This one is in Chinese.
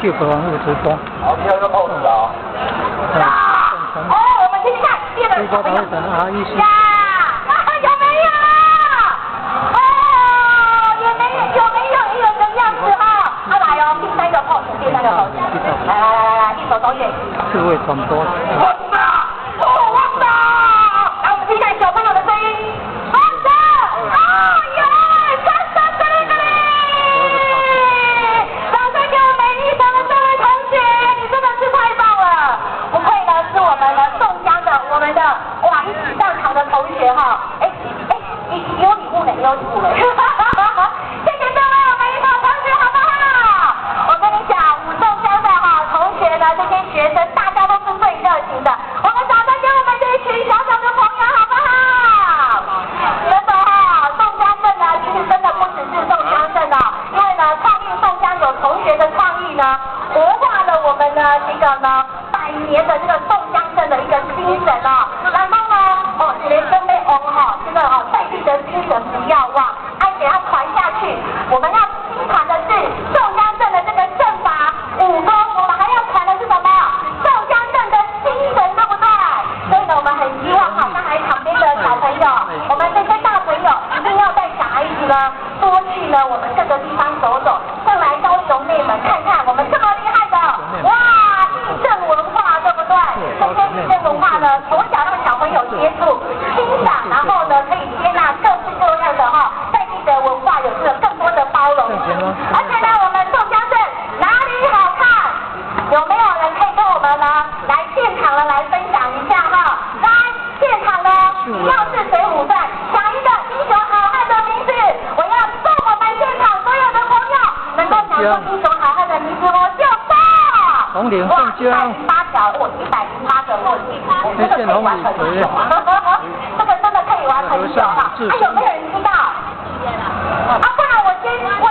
救国王物直播。好，第二个 pose 啊。哦，我们继续看第二个小朋友。呀，有没有？哦，有没有一人的样子哈？来哦，第三个 pose， 来，一手都演。刺猬传播。旺的！来，我们听一下小朋友的声音。旺的！哦哟，真的嘞！掌声给我美丽的这位同学，你真的是太棒了！不愧呢是我们的宋江的，我们的哇一起上场的同学哈。你有礼物嘞，你有礼物嘞！谢谢各位我们一同同学，好不好？我跟你讲，武宋江的哈同学呢，这些学生大家都是最热情的。我们掌声给我们这一群小小的朋友，好不好？真的哈，宋江镇呢，其实真的不只是宋江镇哦，因为呢，创意宋江有同学的创意呢，活化了我们呢这个呢100年的这个宋江镇的一个精神哦。然后呢，学生被哈，这个在地的精神不要忘，爱给它传下去。我们要宣传的是宋江镇的这个阵法武功，我们还要传的是什么？宋江镇的精神，对不对？所以呢，我们很希望哈，刚才旁边的小朋友，我们这些大朋友一定要带小孩子呢，多去呢我们各个地方走走，上来高雄内门看看我们这么厉害的，哇，地震文化，对不对？这些地震文化呢，从小让小朋友接触、欣赏，然后呢可以接纳各式各样的哈在地的文化，有这个更多的包容性。而且呢，我们宋江镇哪里好看？有没有人可以跟我们呢来现场呢来分享一下哈？来现场呢，你要是水浒传想一个英雄好汉的名字，我要送我们现场所有的朋友能够想出英雄好汉的名字，我就送。红领宋江。108条，我108个墨镜，我真的可以完成。这个真的可以完成一首哈。有没有人知道？不然我先问